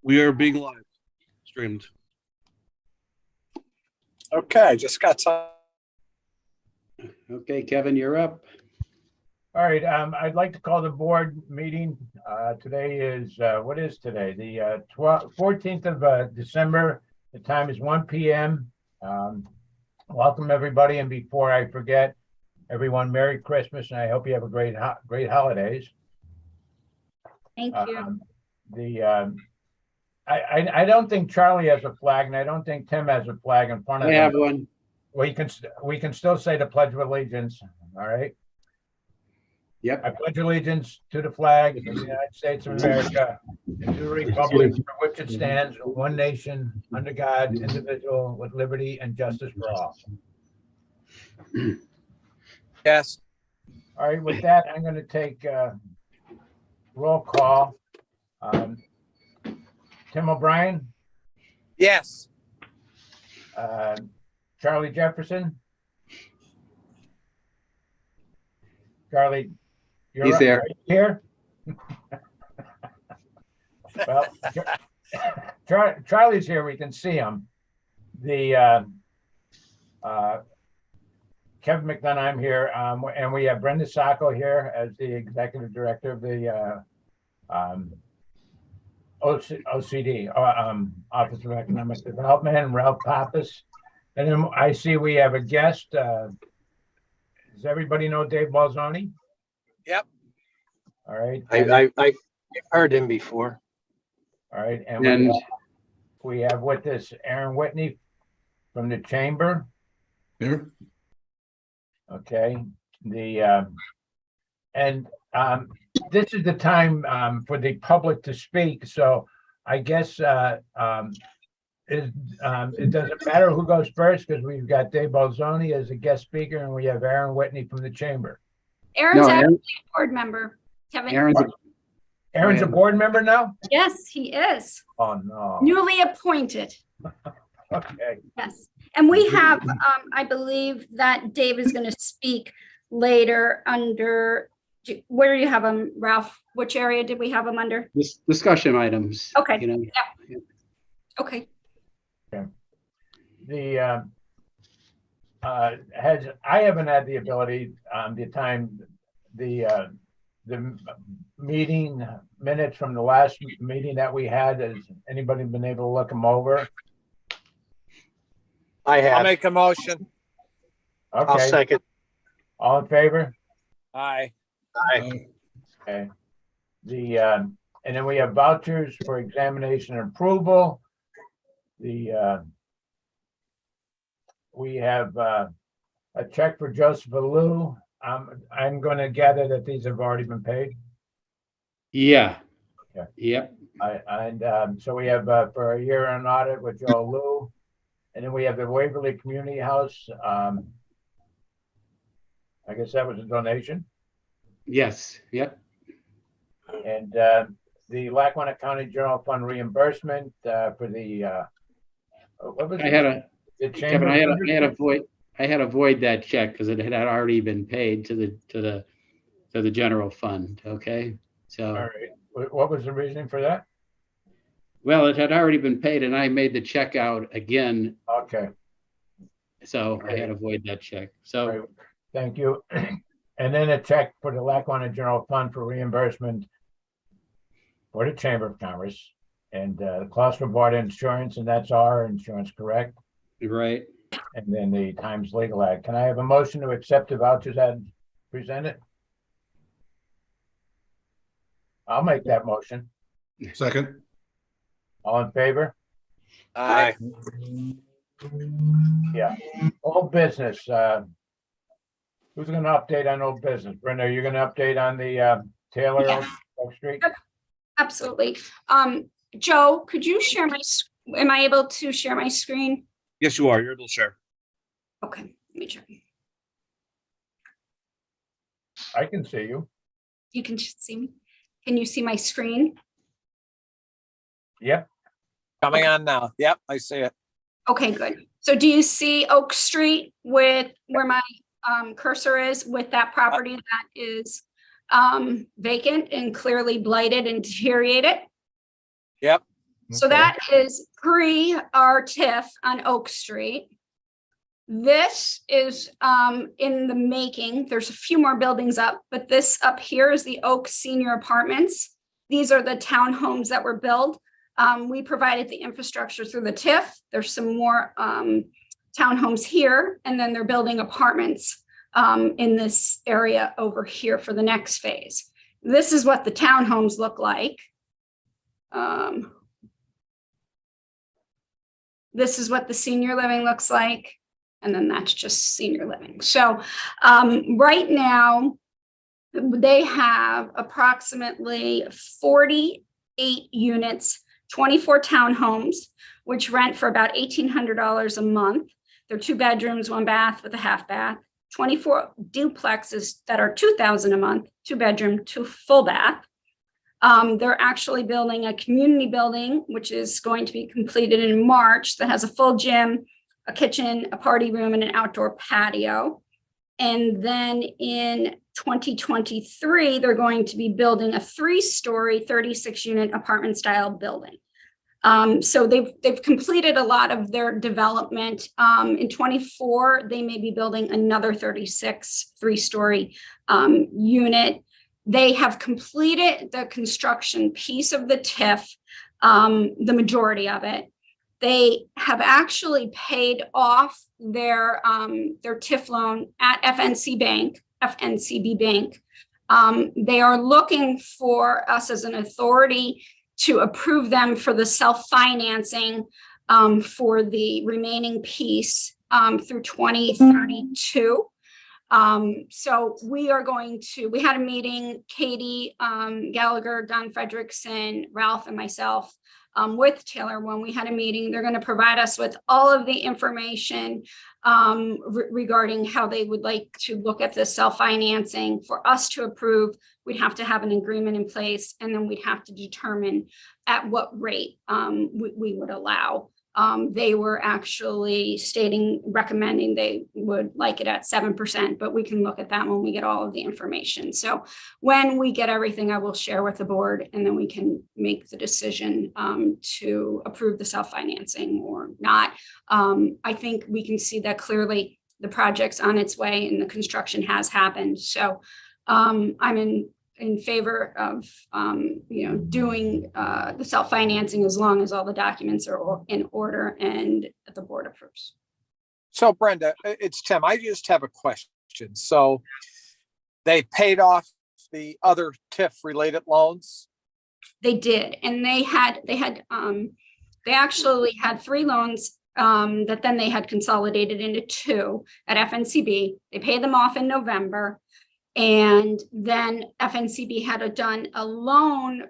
We are being live streamed. Okay, just got some. Okay, Kevin, you're up. All right, I'd like to call the board meeting. Today is, what is today? The 14th of December. The time is 1 p.m. Welcome, everybody. And before I forget, everyone, Merry Christmas, and I hope you have a great holidays. Thank you. I don't think Charlie has a flag, and I don't think Tim has a flag in front of I him. have one. We can still say the Pledge of Allegiance. All right. Yep. I pledge allegiance to the flag of the United States of America and to the republic for which it stands, one nation, under God, indivisible, with liberty and justice for all. Yes. All right, with that, I'm going to take roll call. Tim O'Brien, Yes. Charlie Jefferson. Charlie, He's there. right here. Well, Charlie's here. We can see him. The Kevin McDonough, I'm here, and we have Brenda Sacco here as the executive director of the OCD, Office of Economic Development, and Ralph Pappas. And then I see we have a guest. Does everybody know Dave Balzoni? Yep. All right. I've heard him before. All right. And we have with us Aaron Whitney from the chamber. Here. Okay. This is the time for the public to speak. So I guess it doesn't matter who goes first because we've got Dave Balzoni as a guest speaker and we have Aaron Whitney from the chamber. Aaron's actually a board member. Kevin. Aaron's a board member now? Yes, he is. Oh, no. Newly appointed. Okay. Yes. And we have, I believe that Dave is going to speak later under, where do you have him, Ralph? Which area did we have him under? This discussion items. Okay. You know. Yeah. Okay. The I haven't had the ability, the meeting minutes from the last meeting that we had. Has anybody been able to look them over? I I'll have. make a motion. Okay. I'll second. All in favor? Aye. Aye. Okay. And then we have vouchers for examination and approval. We have a check for Joseph Alou. I'm going to gather that these have already been paid. Yeah. Okay. Yep. So we have for a year-end audit with Joe Alou, and then we have the Waverly Community House. I guess that was a donation. Yes. Yep. And the Lackawanna County General Fund reimbursement for the what was Kevin, I had to void that check because it had already been paid to the general fund. Okay. So all right. What was the reasoning for that? well, it had already been paid and I made the check out again. Okay. So I had to void that check. So Right. Thank you. And then a check for the Lackawanna General Fund for reimbursement for the Chamber of Commerce and the cost for board insurance, and that's our insurance, correct? right. And then the Times Legal Ad. Can I have a motion to accept the vouchers as presented? I'll make that motion. Second. All in favor? Aye. Yeah. Old business. Who's going to update on old business? Brenda, you're going to update on the Taylor Yes. Oak Street? Absolutely. Joe, could you share am I able to share my screen? Yes, you are. You're able to share. Okay, let me check. I can see you. You can just see me. Can you see my screen? Yep. Coming on now. Yep, I see it. Okay, good. So do you see Oak Street with where my cursor is with that property that is vacant and clearly blighted and deteriorated? Yep. So Okay. that is pre our TIF on Oak Street. This is in the making. There's a few more buildings up, but this up here is the Oak Senior Apartments. These are the townhomes that were built. We provided the infrastructure through the TIF. There's some more townhomes here, and then they're building apartments in this area over here for the next phase. This is what the townhomes look like. This is what the senior living looks like. And then that's just senior living. So right now, they have approximately 48 units, 24 townhomes, which rent for about $1,800 a month. They're 2 bedrooms, 1 bath with a half bath, 24 duplexes that are $2,000 a month, 2 bedroom, 2 full bath. They're actually building a community building, which is going to be completed in March, that has a full gym, a kitchen, a party room, and an outdoor patio. And then in 2023, they're going to be building a 3-story, 36-unit apartment style building. So they've completed a lot of their development. In 24, they may be building another 36 3-story unit. They have completed the construction piece of the TIF, the majority of it. They have actually paid off their TIF loan at FNCB Bank. They are looking for us as an authority to approve them for the self-financing for the remaining piece through 2032. So we had a meeting, Katie Gallagher, Don Frederickson, Ralph, and myself with Taylor. When we had a meeting, they're going to provide us with all of the information regarding how they would like to look at the self-financing. For us to approve, we'd have to have an agreement in place, and then we'd have to determine at what rate we would allow. They were actually recommending they would like it at 7%, but we can look at that when we get all of the information. So when we get everything, I will share with the board, and then we can make the decision to approve the self-financing or not. I think we can see that clearly the project's on its way and the construction has happened. So I'm in favor of doing the self-financing as long as all the documents are in order and the board approves. So Brenda, it's Tim. I just have a question. So they paid off the other TIF related loans? They did, and they actually had 3 loans that then they had consolidated into 2 at FNCB. They paid them off in November. And then FNCB had done a loan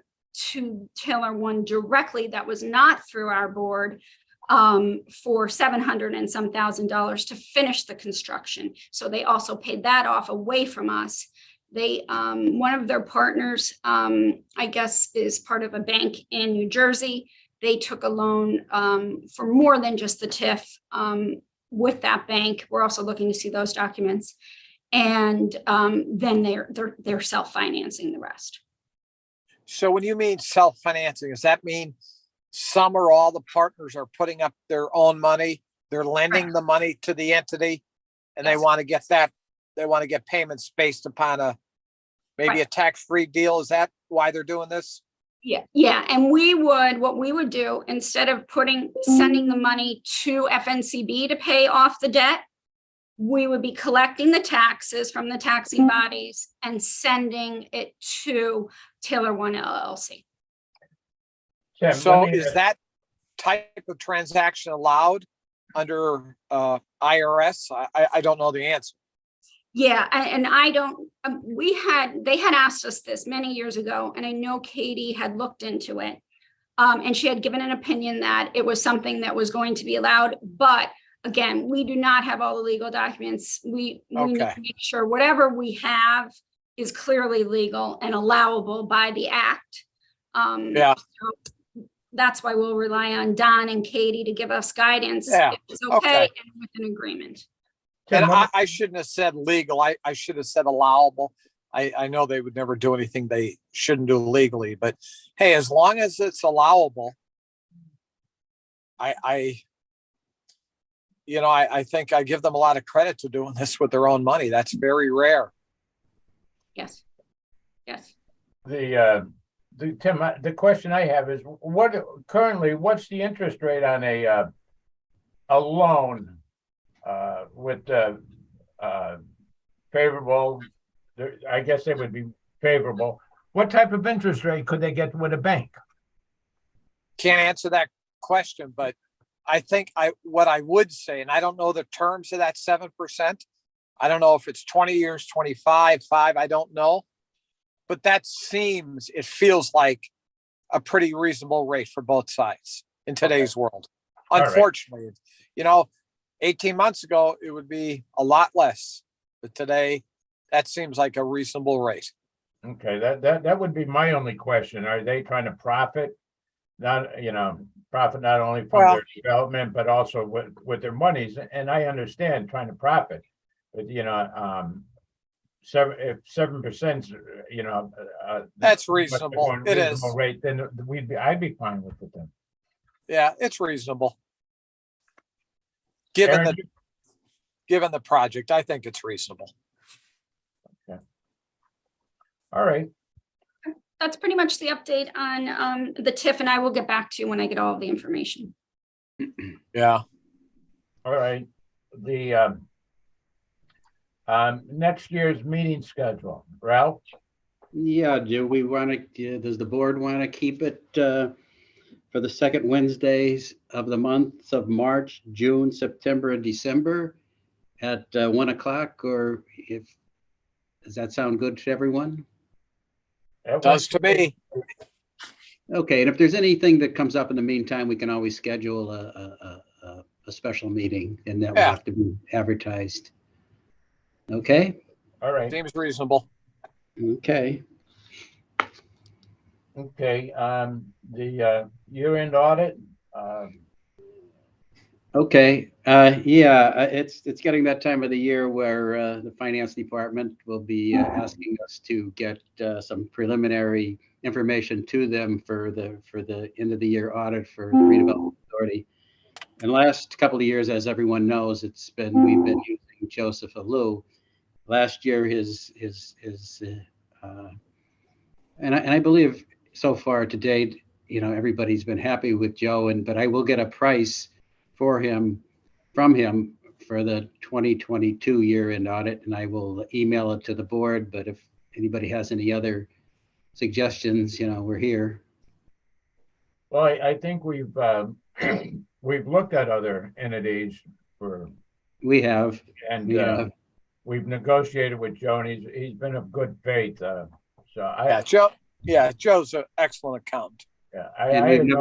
to Taylor One directly that was not through our board for $700 and some thousand to finish the construction. So they also paid that off away from us. They one of their partners, I guess, is part of a bank in New Jersey. They took a loan for more than just the TIF with that bank. We're also looking to see those documents. And then they're self-financing the rest. So when you mean self-financing, does that mean some or all the partners are putting up their own money? They're lending the money to the entity, and Yes. they want to get payments based upon maybe a tax-free deal. Is that why they're doing this? Yeah. And what we would do, instead of sending the money to FNCB to pay off the debt, we would be collecting the taxes from the taxing bodies and sending it to Taylor One LLC. Tim, So let me- is that type of transaction allowed under IRS? I don't know the answer. Yeah, and I don't, they had asked us this many years ago, and I know Katie had looked into it. And she had given an opinion that it was something that was going to be allowed, but again, we do not have all the legal documents. We need to make sure whatever we have is clearly legal and allowable by the act. Yeah. So that's why we'll rely on Don and Katie to give us guidance. Yeah. If it's okay and with an agreement. And Tim, I shouldn't have said legal. I should have said allowable. I know they would never do anything they shouldn't do legally, but hey, as long as it's allowable, I think I give them a lot of credit to doing this with their own money. That's very rare. Yes. Yes. Tim, the question I have is what's the interest rate on a loan with favorable? I guess it would be favorable. What type of interest rate could they get with a bank? Can't answer that question, but I think what I would say, and I don't know the terms of that 7%. I don't know if it's 20 years, 25, 5, I don't know. But it feels like a pretty reasonable rate for both sides in today's world. Unfortunately, 18 months ago, it would be a lot less. But today, that seems like a reasonable rate. Okay, that would be my only question. Are they trying to profit? Profit not only from their development, but also with their monies. And I understand trying to profit, but if 7%, that's reasonable. It is rate. Then I'd be fine with it then. Yeah, it's reasonable. Given the project, I think it's reasonable. Okay. All right. That's pretty much the update on the TIF, and I will get back to you when I get all of the information. Yeah. All right. The next year's meeting schedule, Ralph? Yeah, does the board want to keep it for the second Wednesdays of the months of March, June, September, and December at 1 o'clock? Or does that sound good to everyone? It does to me. Okay, and if there's anything that comes up in the meantime, we can always schedule a special meeting, and that will have to be advertised. Okay? All right. Seems reasonable. Okay. Okay. The year-end audit. Okay. It's getting that time of the year where the finance department will be asking us to get some preliminary information to them for the end of the year audit for the redevelopment authority. And last couple of years, as everyone knows, we've been using Joseph Alou. Last year, and I believe so far to date, everybody's been happy with Joe, but I will get a price from him for the 2022 year-end audit, and I will email it to the board. But if anybody has any other suggestions, we're here. Well, I think we've looked at other entities We have. We've negotiated with Joe, and he's been of good faith. Joe's an excellent accountant. Yeah,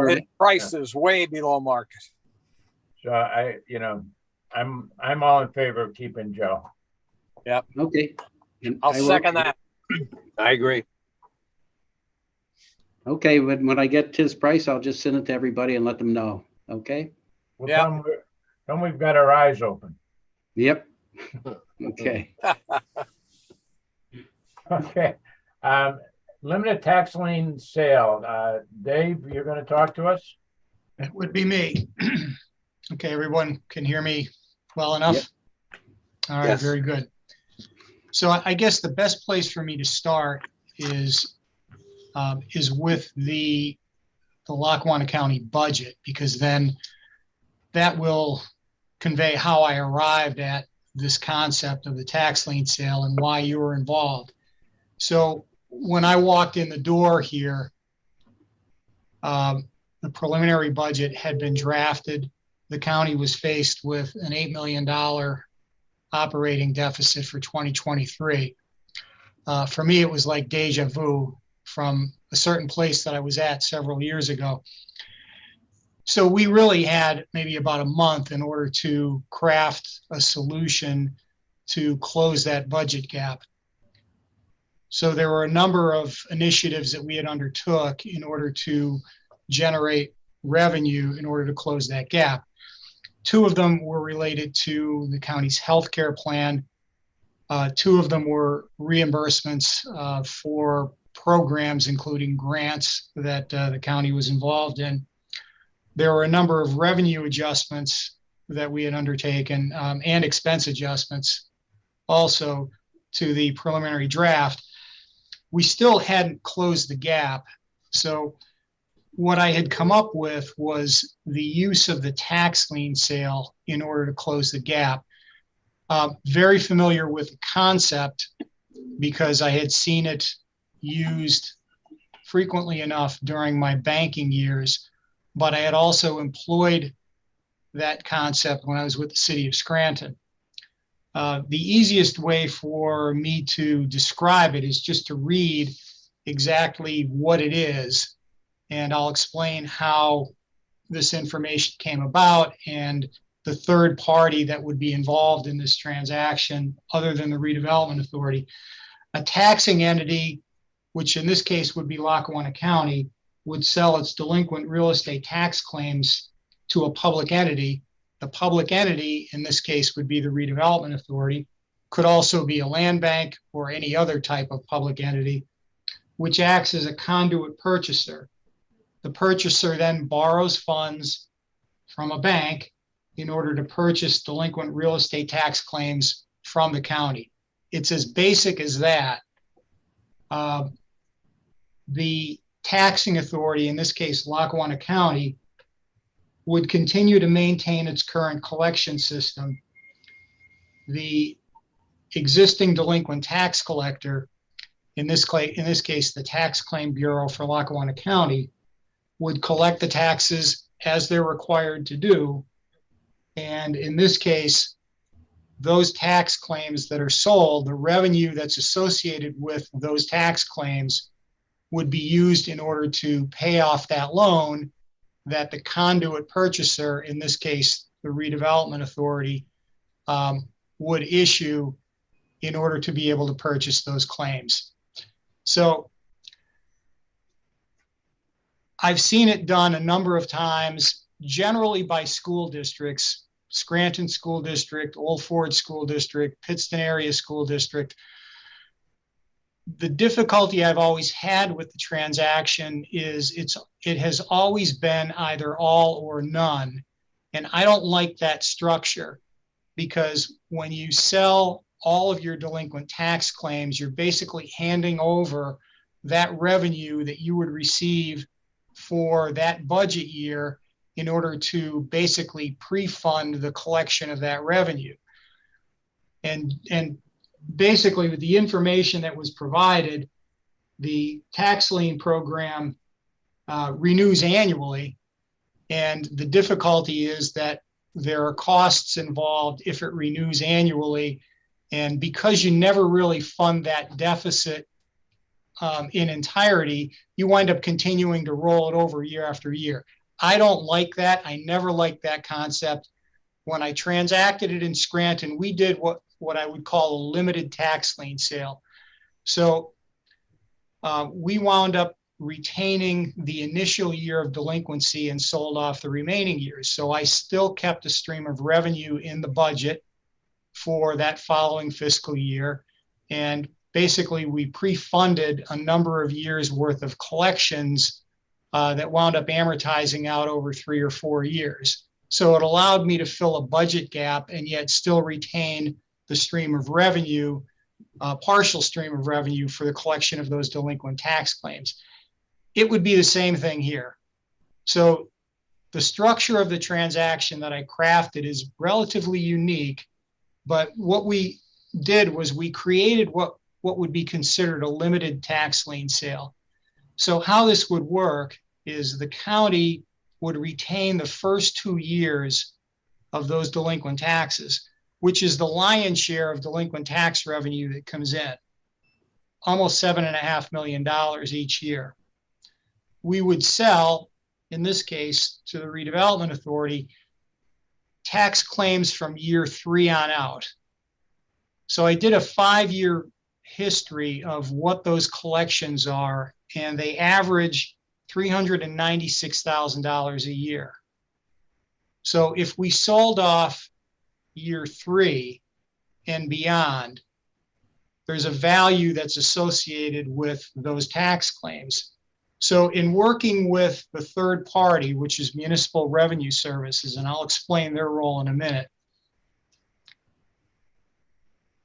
his price is way below market. So I'm all in favor of keeping Joe. Yep. Okay. And I'll second that. I agree. Okay, when I get his price, I'll just send it to everybody and let them know. Okay. Well, tell them we've got our eyes open. Yep. Okay. Okay. Limited tax lien sale. Dave, you're going to talk to us? It would be me. Okay, everyone can hear me well enough? Yep. All right, yes. Very good. So I guess the best place for me to start is with the Lackawanna County budget, because then that will convey how I arrived at this concept of the tax lien sale and why you were involved. So when I walked in the door here, the preliminary budget had been drafted. The county was faced with an $8 million operating deficit for 2023. For me, it was like deja vu from a certain place that I was at several years ago. So we really had maybe about a month in order to craft a solution to close that budget gap. So there were a number of initiatives that we had undertook in order to generate revenue in order to close that gap. Two of them were related to the county's healthcare plan. Two of them were reimbursements for programs, including grants that the county was involved in. there were a number of revenue adjustments that we had undertaken and expense adjustments also to the preliminary draft. We still hadn't closed the gap. So what I had come up with was the use of the tax lien sale in order to close the gap. Very familiar with the concept because I had seen it used frequently enough during my banking years, but I had also employed that concept when I was with the city of Scranton. The easiest way for me to describe it is just to read exactly what it is, and I'll explain how this information came about and the third party that would be involved in this transaction other than the redevelopment authority. A taxing entity, which in this case would be Lackawanna County, would sell its delinquent real estate tax claims to a public entity. The public entity, in this case, would be the redevelopment authority, could also be a land bank or any other type of public entity, which acts as a conduit purchaser. The purchaser then borrows funds from a bank in order to purchase delinquent real estate tax claims from the county. It's as basic as that. The taxing authority, in this case, Lackawanna County, would continue to maintain its current collection system. The existing delinquent tax collector, in this case, the Tax Claim Bureau for Lackawanna County, would collect the taxes as they're required to do. And in this case, those tax claims that are sold, the revenue that's associated with those tax claims would be used in order to pay off that loan that the conduit purchaser, in this case, the redevelopment authority, would issue in order to be able to purchase those claims. So I've seen it done a number of times, generally by school districts, Scranton School District, Old Ford School District, Pittston Area School District. The difficulty I've always had with the transaction is it has always been either all or none. And I don't like that structure because when you sell all of your delinquent tax claims, you're basically handing over that revenue that you would receive for that budget year in order to basically pre-fund the collection of that revenue. And basically with the information that was provided, the tax lien program renews annually. And the difficulty is that there are costs involved if it renews annually. And because you never really fund that deficit in entirety, you wind up continuing to roll it over year after year. I don't like that. I never liked that concept. When I transacted it in Scranton, we did what I would call a limited tax lien sale. So we wound up retaining the initial year of delinquency and sold off the remaining years. So I still kept a stream of revenue in the budget for that following fiscal year. And basically we pre-funded a number of years worth of collections that wound up amortizing out over 3 or 4 years. So it allowed me to fill a budget gap and yet still retain the stream of revenue, partial stream of revenue for the collection of those delinquent tax claims. It would be the same thing here. So the structure of the transaction that I crafted is relatively unique, but what we did was we created what would be considered a limited tax lien sale. So how this would work is the county would retain the first 2 years of those delinquent taxes, which is the lion's share of delinquent tax revenue that comes in, almost $7.5 million each year. We would sell, in this case, to the redevelopment authority, tax claims from year 3 on out. So I did a 5-year history of what those collections are, and they average $396,000 a year. So if we sold off year 3 and beyond, there's a value that's associated with those tax claims. So in working with the third party, which is Municipal Revenue Services, and I'll explain their role in a minute,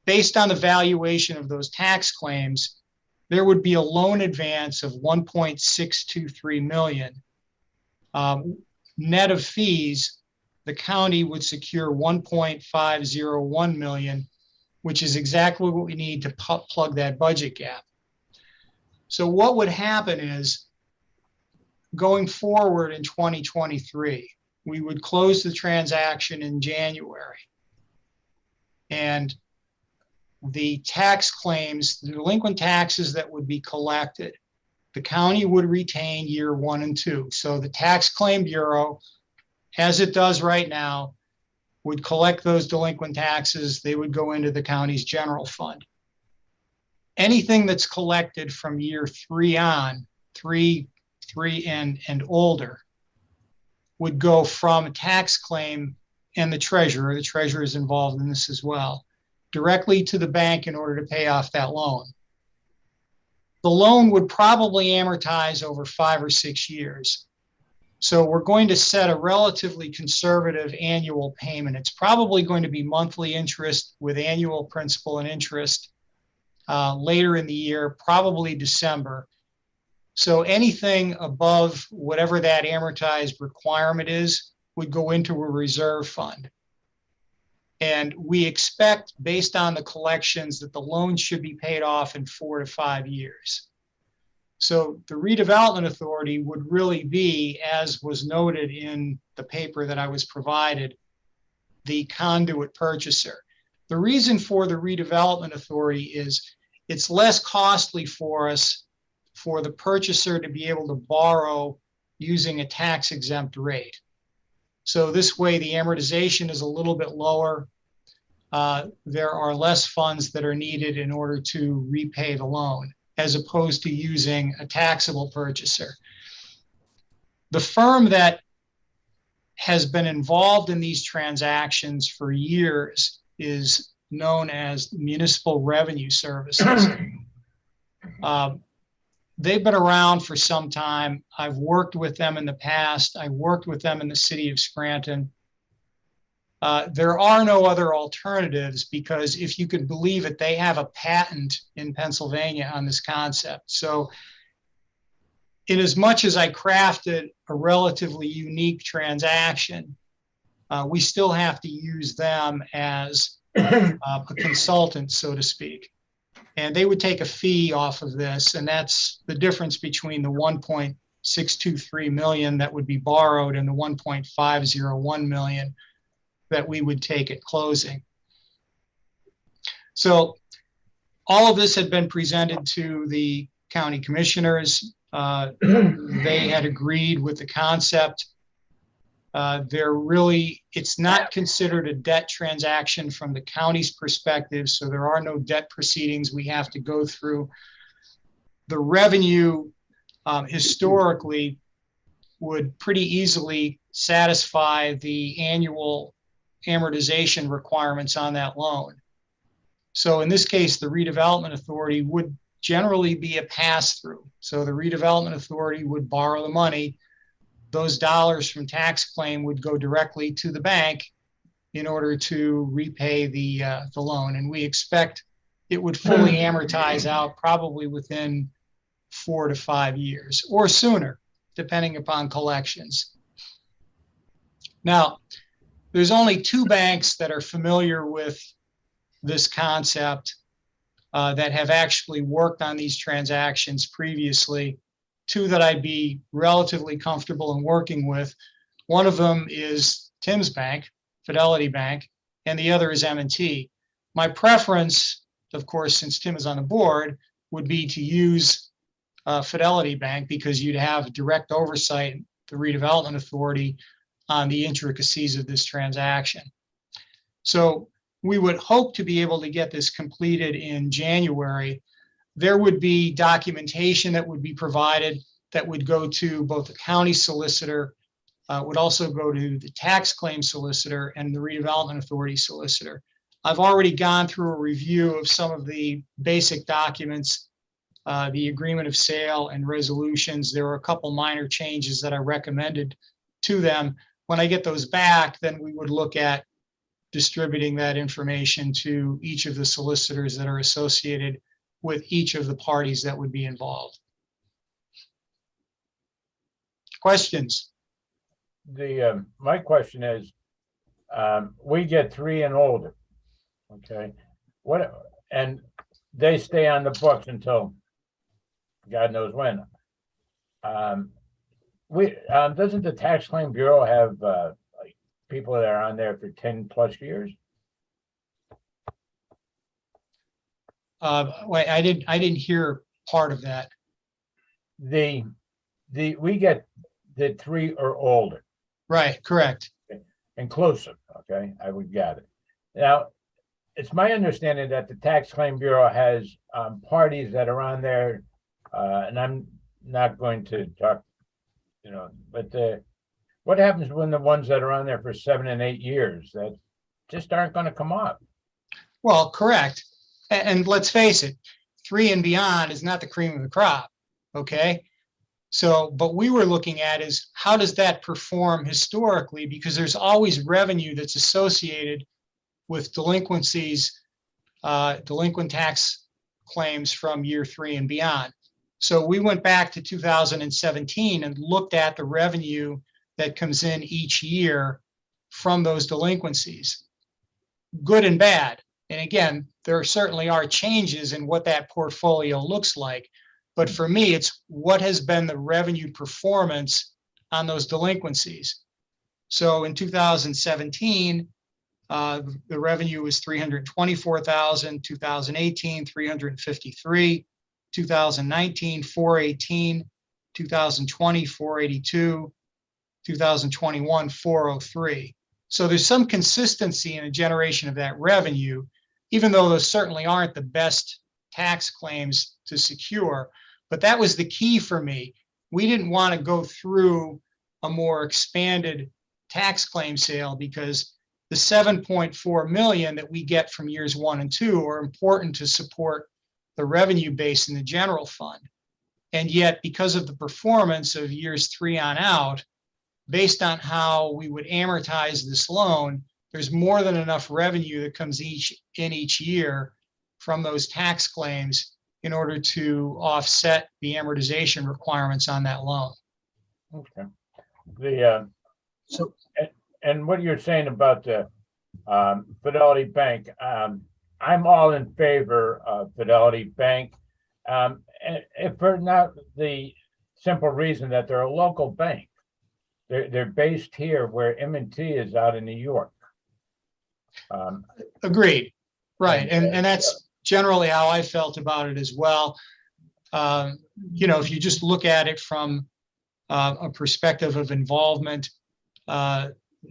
based on the valuation of those tax claims, there would be a loan advance of 1.623 million. Net of fees, the county would secure 1.501 million, which is exactly what we need to plug that budget gap. So what would happen is, going forward in 2023, we would close the transaction in January. And the tax claims, the delinquent taxes that would be collected, the county would retain year 1 and 2. So the Tax Claim Bureau, as it does right now, would collect those delinquent taxes. They would go into the county's general fund. Anything that's collected from year 3 on, three and older, would go from a tax claim and the treasurer is involved in this as well, directly to the bank in order to pay off that loan. The loan would probably amortize over 5 or 6 years. So we're going to set a relatively conservative annual payment. It's probably going to be monthly interest with annual principal and interest later in the year, probably December. So anything above whatever that amortized requirement is would go into a reserve fund. And we expect, based on the collections, that the loan should be paid off in 4 to 5 years. So the redevelopment authority would really be, as was noted in the paper that I was provided, the conduit purchaser. The reason for the redevelopment authority is it's less costly for us, for the purchaser to be able to borrow using a tax exempt rate. So this way the amortization is a little bit lower. There are less funds that are needed in order to repay the loan, as opposed to using a taxable purchaser. The firm that has been involved in these transactions for years is known as Municipal Revenue Services. They've been around for some time. I've worked with them in the past. I worked with them in the city of Scranton. There are no other alternatives because, if you could believe it, they have a patent in Pennsylvania on this concept. So in as much as I crafted a relatively unique transaction, we still have to use them as a consultant, so to speak. And they would take a fee off of this. And that's the difference between the 1.623 million that would be borrowed and the 1.501 million that we would take at closing. So all of this had been presented to the county commissioners. They had agreed with the concept. It's not considered a debt transaction from the county's perspective, so there are no debt proceedings we have to go through. The revenue historically would pretty easily satisfy the annual amortization requirements on that loan. So in this case, the redevelopment authority would generally be a pass-through. So the redevelopment authority would borrow the money. Those dollars from tax claim would go directly to the bank in order to repay the loan. And we expect it would fully amortize out probably within 4 to 5 years or sooner, depending upon collections. Now, there's only 2 banks that are familiar with this concept that have actually worked on these transactions previously. 2 that I'd be relatively comfortable in working with. One of them is Tim's Bank, Fidelity Bank, and the other is M&T. My preference, of course, since Tim is on the board, would be to use Fidelity Bank because you'd have direct oversight, the redevelopment authority, on the intricacies of this transaction. So we would hope to be able to get this completed in January. There would be documentation that would be provided that would go to both the county solicitor, would also go to the tax claim solicitor and the redevelopment authority solicitor. I've already gone through a review of some of the basic documents the agreement of sale and resolutions. There were a couple minor changes that I recommended to them. When I get those back, then we would look at distributing that information to each of the solicitors that are associated with each of the parties that would be involved. Questions? My question is, we get 3 and older, okay? And they stay on the books until God knows when. Doesn't the Tax Claim Bureau have like people that are on there for 10+ years? Wait, I didn't hear part of that. We get the 3 or older. Right, correct. Inclusive, okay, I would get it. Now, it's my understanding that the Tax Claim Bureau has parties that are on there, and I'm not going to talk, but what happens when the ones that are on there for 7 and 8 years that just aren't going to come up? Well, correct. And let's face it, 3 and beyond is not the cream of the crop, okay? So, but we were looking at is how does that perform historically? Because there's always revenue that's associated with delinquencies, delinquent tax claims from year 3 and beyond. So we went back to 2017 and looked at the revenue that comes in each year from those delinquencies, good and bad. And again, there certainly are changes in what that portfolio looks like. But for me, it's what has been the revenue performance on those delinquencies. So in 2017, the revenue was $324,000, 2018, $353,000, 2019, $418,000, 2020, $482,000, 2021, $403,000. So there's some consistency in a generation of that revenue, even though those certainly aren't the best tax claims to secure. But that was the key for me. We didn't want to go through a more expanded tax claim sale because the 7.4 million that we get from years 1 and 2 are important to support the revenue base in the general fund. And yet, because of the performance of years 3 on out, based on how we would amortize this loan, there's more than enough revenue that comes in each year from those tax claims in order to offset the amortization requirements on that loan. Okay. And what you're saying about the Fidelity Bank, I'm all in favor of Fidelity Bank, and for not the simple reason that they're a local bank. They're based here, where M&T is out in New York. Agreed. Right. And that's generally how I felt about it as well. If you just look at it from a perspective of involvement,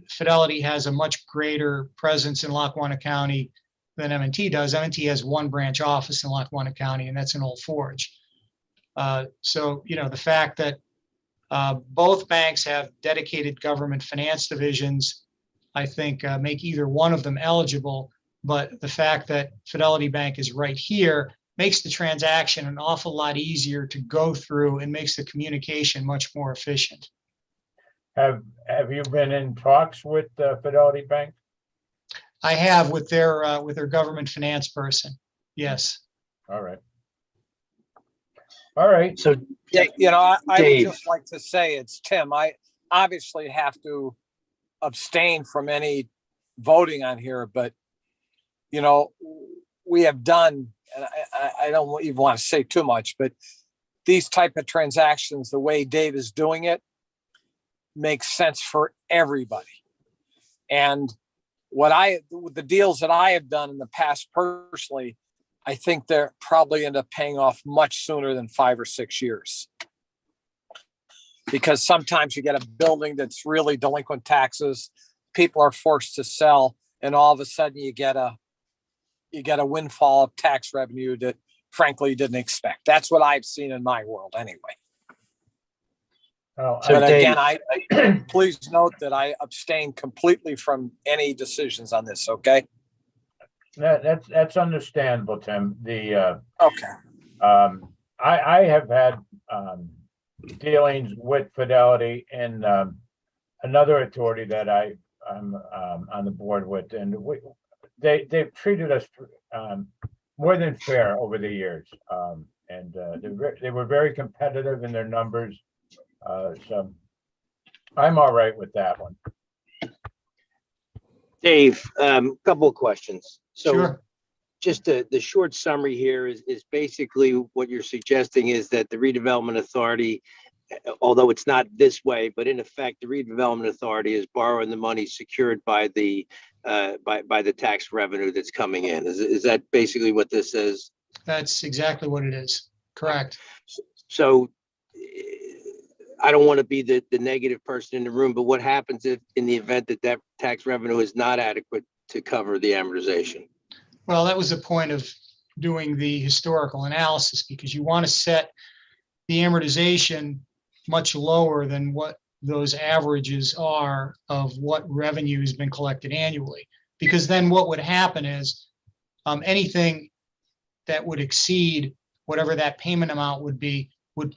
Fidelity has a much greater presence in Lackawanna County than M&T does. M&T has 1 branch office in Lackawanna County, and that's in Old Forge. So, the fact that both banks have dedicated government finance divisions, I think make either one of them eligible. But the fact that Fidelity Bank is right here makes the transaction an awful lot easier to go through and makes the communication much more efficient. Have you been in talks with Fidelity Bank? I have with their government finance person. Yes. All right. All right. So, I would Dave. just like to say, it's Tim. I obviously have to abstain from any voting on here, but we have done, and I don't even want to say too much, but these type of transactions, the way Dave is doing it, makes sense for everybody. And the deals that I have done in the past personally, I think they're probably end up paying off much sooner than 5 or 6 years. Because sometimes you get a building that's really delinquent taxes, people are forced to sell, and all of a sudden you get a windfall of tax revenue that frankly you didn't expect. That's what I've seen in my world anyway. Oh, So But Dave, again, I please note that I abstain completely from any decisions on this. Okay. that's understandable, Tim. Okay. I have had dealings with Fidelity and another authority that I'm on the board with, and they've treated us more than fair over the years, and they were very competitive in their numbers, so I'm all right with that one. Dave, couple of questions. So Sure. just the short summary here is basically what you're suggesting is that the redevelopment authority, although it's not this way, but in effect, the redevelopment authority is borrowing the money secured by the tax revenue that's coming in. Is that basically what this is? That's exactly what it is. Correct. So I don't want to be the negative person in the room, but what happens if in the event that tax revenue is not adequate to cover the amortization? Well, that was the point of doing the historical analysis, because you want to set the amortization much lower than what those averages are of what revenue has been collected annually. Because then what would happen is anything that would exceed whatever that payment amount would be would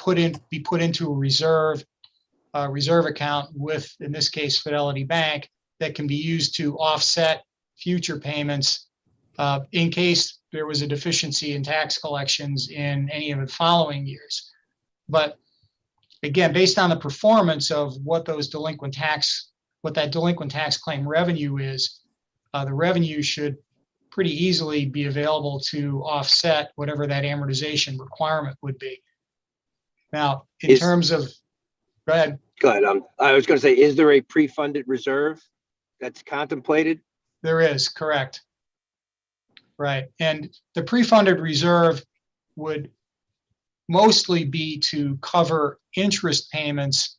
be put into a reserve account with, in this case, Fidelity Bank, that can be used to offset future payments in case there was a deficiency in tax collections in any of the following years. But again, based on the performance of what that delinquent tax claim revenue is, the revenue should pretty easily be available to offset whatever that amortization requirement would be. Now, in terms of, go ahead. Go ahead. I was going to say, is there a pre-funded reserve that's contemplated? There is, correct. Right. And the pre-funded reserve would mostly be to cover interest payments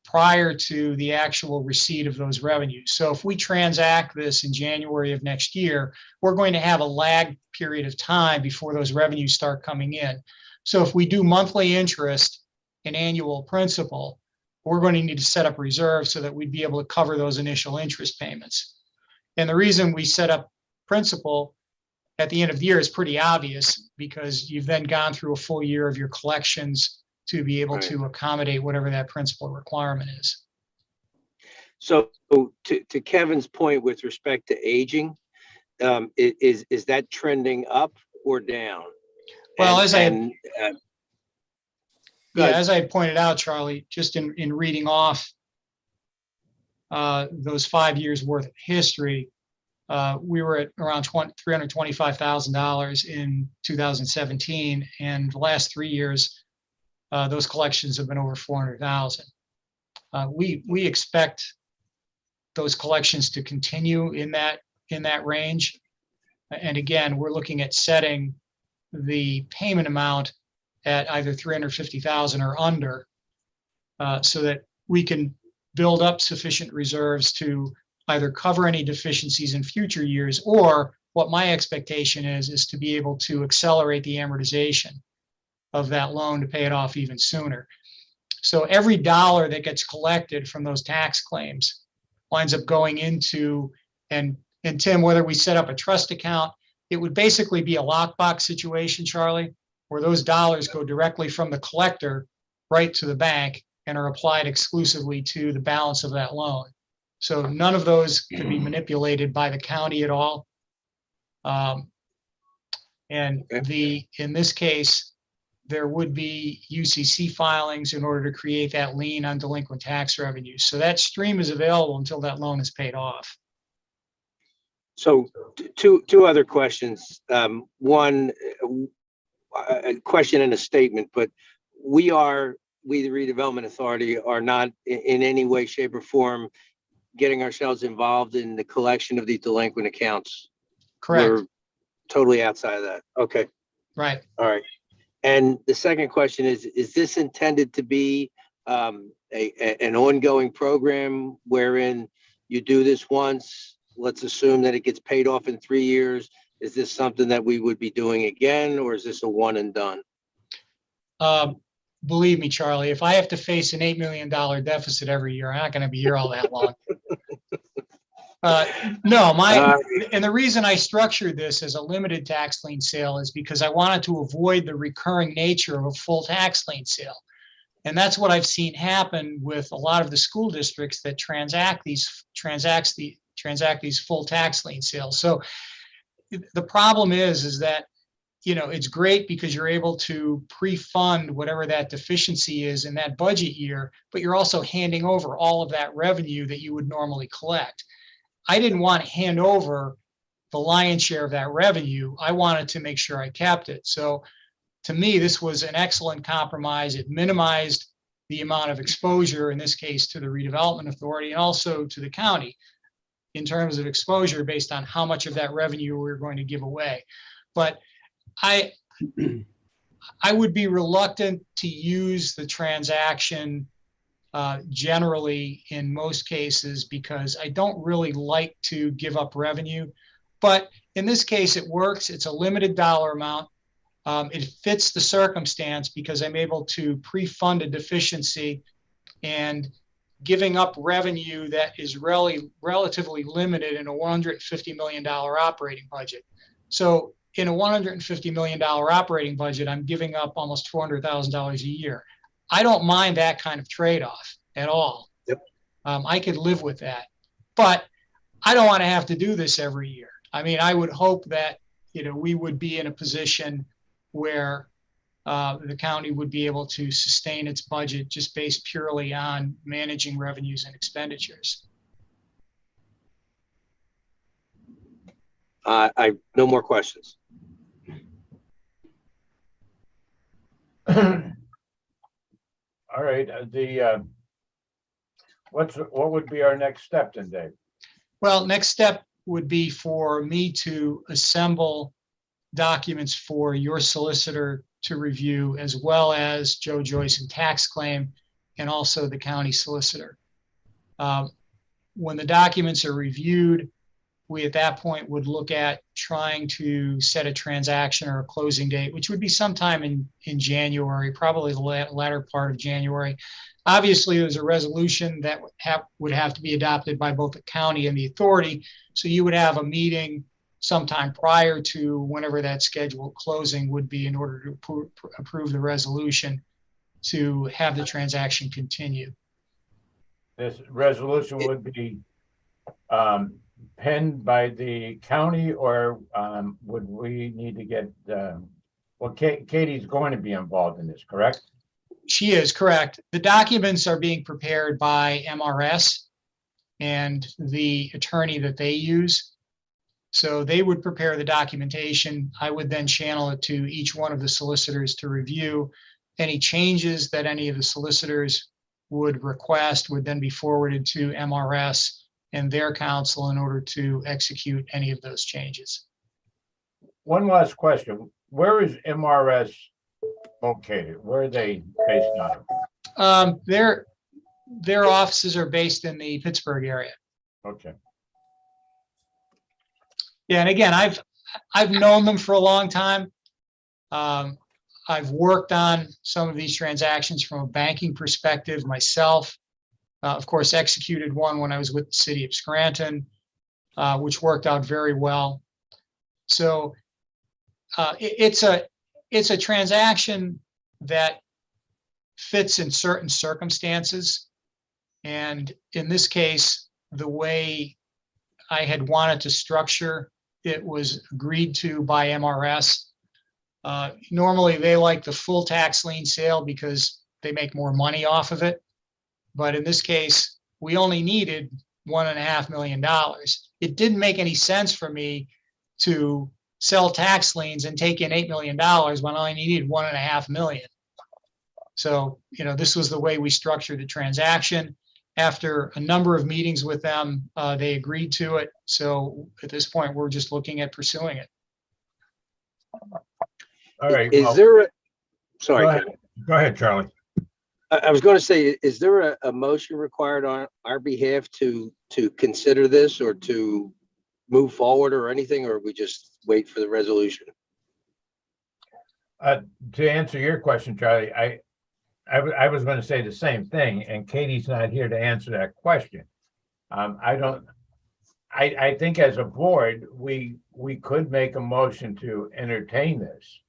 prior to the actual receipt of those revenues. So if we transact this in January of next year, we're going to have a lag period of time before those revenues start coming in. So if we do monthly interest and annual principal, we're going to need to set up reserves so that we'd be able to cover those initial interest payments. And the reason we set up principal at the end of the year is pretty obvious, because you've then gone through a full year of your collections to be able to accommodate whatever that principal requirement is. So to Kevin's point with respect to aging, is that trending up or down? Well, as I had pointed out, Charlie, just in reading off those 5 years worth of history, we were at around $325,000 in 2017, and the last 3 years, those collections have been over 400,000. We expect those collections to continue in that range. And again, we're looking at setting the payment amount at either 350,000 or under, so that we can build up sufficient reserves to either cover any deficiencies in future years, or what my expectation is to be able to accelerate the amortization of that loan to pay it off even sooner. So every dollar that gets collected from those tax claims winds up going into, and Tim, whether we set up a trust account, it would basically be a lockbox situation, Charlie, where those dollars go directly from the collector right to the bank and are applied exclusively to the balance of that loan. So none of those could be manipulated by the county at all. In this case, there would be UCC filings in order to create that lien on delinquent tax revenues. So that stream is available until that loan is paid off. So two other questions. One, a question and a statement, but we, the Redevelopment Authority, are not in any way, shape, or form getting ourselves involved in the collection of these delinquent accounts. Correct. We're totally outside of that. Okay. Right. All right. And the second question is this intended to be an ongoing program wherein you do this once, let's assume that it gets paid off in 3 years. Is this something that we would be doing again, or is this a one and done? Believe me, Charlie, if I have to face an $8 million deficit every year, I'm not going to be here all that long. No, and the reason I structured this as a limited tax lien sale is because I wanted to avoid the recurring nature of a full tax lien sale. And that's what I've seen happen with a lot of the school districts that transact these full tax lien sales. So the problem is that, it's great because you're able to pre-fund whatever that deficiency is in that budget year, but you're also handing over all of that revenue that you would normally collect. I didn't want to hand over the lion's share of that revenue. I wanted to make sure I kept it. So to me, this was an excellent compromise. It minimized the amount of exposure, in this case, to the redevelopment authority and also to the county in terms of exposure based on how much of that revenue we're going to give away. But I would be reluctant to use the transaction generally in most cases because I don't really like to give up revenue. But in this case, it works. It's a limited dollar amount. It fits the circumstance because I'm able to pre-fund a deficiency and giving up revenue that is really relatively limited in a $150 million operating budget. So in a $150 million operating budget, I'm giving up almost $400,000 a year. I don't mind that kind of trade-off at all. Yep. I could live with that, but I don't want to have to do this every year. I mean, I would hope that, we would be in a position where the county would be able to sustain its budget just based purely on managing revenues and expenditures. I no more questions. All right, what would be our next step then, Dave? Well, next step would be for me to assemble documents for your solicitor to review, as well as Joe Joyce and tax claim, and also the county solicitor. When the documents are reviewed, we at that point would look at trying to set a transaction or a closing date, which would be sometime in January, probably the latter part of January. Obviously, there's a resolution that would have to be adopted by both the county and the authority. So you would have a meeting sometime prior to whenever that scheduled closing would be in order to approve the resolution to have the transaction continue. This resolution would be penned by the county, or would we need to get, well, Katie's going to be involved in this, correct? She is, correct. The documents are being prepared by MRS and the attorney that they use. So they would prepare the documentation. I would then channel it to each one of the solicitors to review. Any changes that any of the solicitors would request would then be forwarded to MRS and their counsel in order to execute any of those changes. One last question. Where is MRS located? Where are they based out of? Their offices are based in the Pittsburgh area. Okay. Yeah, and again, I've known them for a long time. I've worked on some of these transactions from a banking perspective myself. Of course, executed one when I was with the city of Scranton, which worked out very well. So it's a transaction that fits in certain circumstances. And in this case, the way I had wanted to structure it was agreed to by MRS. Normally, they like the full tax lien sale because they make more money off of it. But in this case, we only needed $1.5 million. It didn't make any sense for me to sell tax liens and take in $8 million when I needed $1.5 million. So, this was the way we structured the transaction. After a number of meetings with them, they agreed to it. So at this point, we're just looking at pursuing it. All right. Sorry. Go ahead, Charlie. I was going to say, is there a motion required on our behalf to consider this or to move forward or anything, or we just wait for the resolution? To answer your question, Charlie, I was going to say the same thing, and Katie's not here to answer that question. I I think as a board, we could make a motion to entertain this.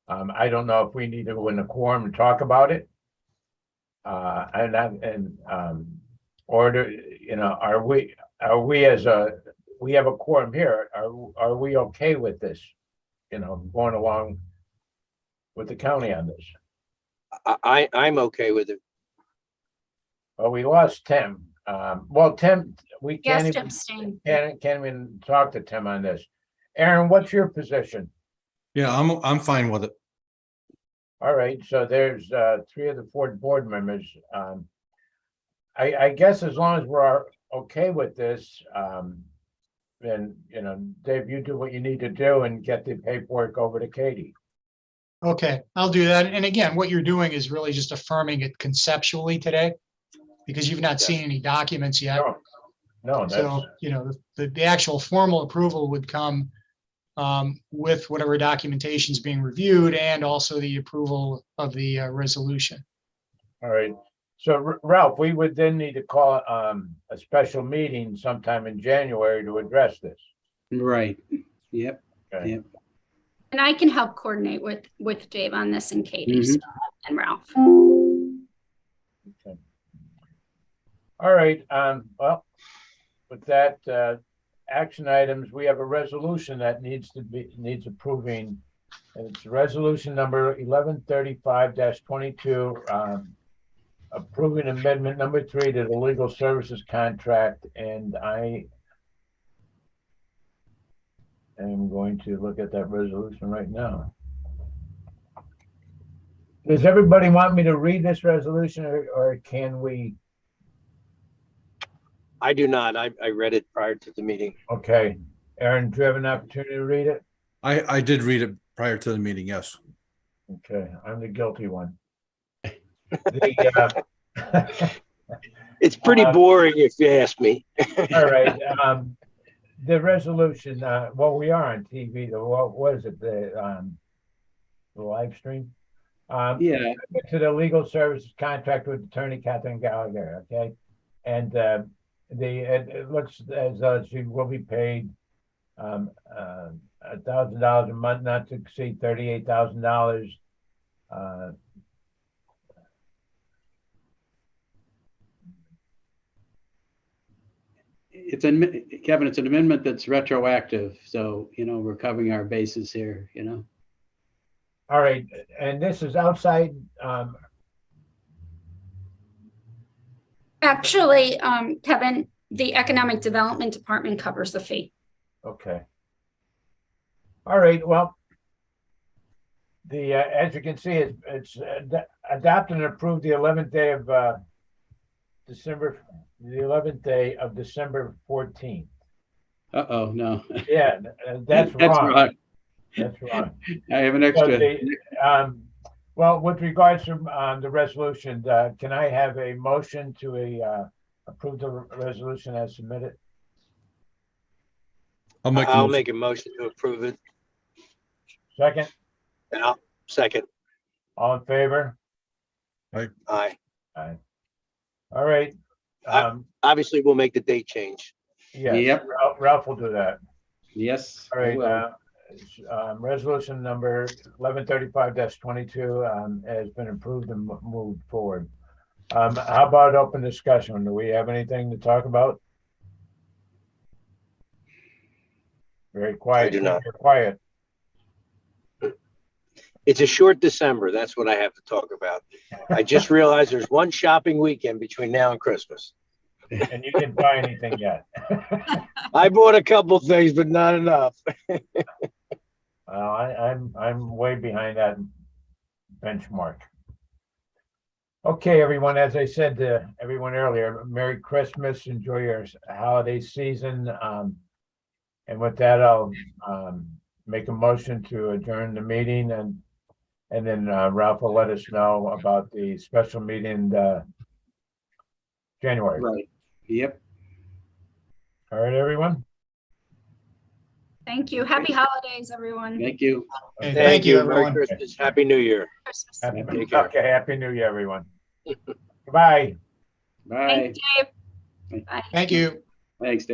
I don't know if we need to go in a quorum and talk about it. Or are we as we have a quorum here, are we okay with this? Going along with the county on this? I'm okay with it. Well, we lost Tim. Well, Tim, we can't Yes, to even, abstain. can't even talk to Tim on this. Aaron, what's your position? Yeah, I'm fine with it. All right, so there's 3 of the 4 board members. I guess as long as we're okay with this, then, Dave, you do what you need to do and get the paperwork over to Katie. Okay, I'll do that. And again, what you're doing is really just affirming it conceptually today, because you've not seen any documents yet. No, that's, So, the actual formal approval would come with whatever documentation is being reviewed and also the approval of the resolution. all right. So Ralph, we would then need to call a special meeting sometime in January to address this. Right. Yep. Okay. Yep. And I can help coordinate with Dave on this and Katie and Ralph. Okay. All right, well, with that, action items, we have a resolution that needs approving. And it's resolution number 1135-22, approving amendment number 3 to the legal services contract. And I am going to look at that resolution right now. Does everybody want me to read this resolution or can we? I do not. I read it prior to the meeting. Okay, Aaron, do you have an opportunity to read it? I did read it prior to the meeting, yes. Okay, I'm the guilty one. It's pretty boring if you ask me. All right, the resolution, well, we are on TV, what is it, the live stream? Yeah. To the legal services contract with Attorney Catherine Gallagher, okay? And it looks as though she will be paid $1,000 a month, not to exceed $38,000. Kevin, it's an amendment that's retroactive. So, we're covering our bases here, All right, and this is outside. Actually, Kevin, the Economic Development Department covers the fee. Okay. All right, well, as you can see, it's adopted and approved the 11th day of December 14th. Uh-oh, no. Yeah, that's wrong. That's wrong. I have an extra. Well, with regards to the resolution, can I have a motion to approve the resolution as submitted? I'll make a motion to approve it. Second? And I'll second. All in favor? Aye. Aye. All right. Obviously, we'll make the date change. Yes, Yep. Ralph will do that. Yes. All right. Resolution number 1135-22 has been approved and moved forward. How about open discussion? Do we have anything to talk about? Very quiet. I do not. You're quiet. It's a short December. That's what I have to talk about. I just realized there's one shopping weekend between now and Christmas. And you didn't buy anything yet. I bought a couple things, but not enough. I'm way behind that benchmark. Okay, everyone, as I said to everyone earlier, Merry Christmas, enjoy your holiday season. And with that, I'll make a motion to adjourn the meeting and then Ralph will let us know about the special meeting in January. Right. Yep. All right, everyone. Thank you. Happy holidays, everyone. Thank you. Okay, thank you, Merry everyone. Christmas. Happy New Year. Christmas. Okay, Happy New Year, everyone. Goodbye. Bye. Thank you, Dave. Bye. Thank you. Thanks, Dave.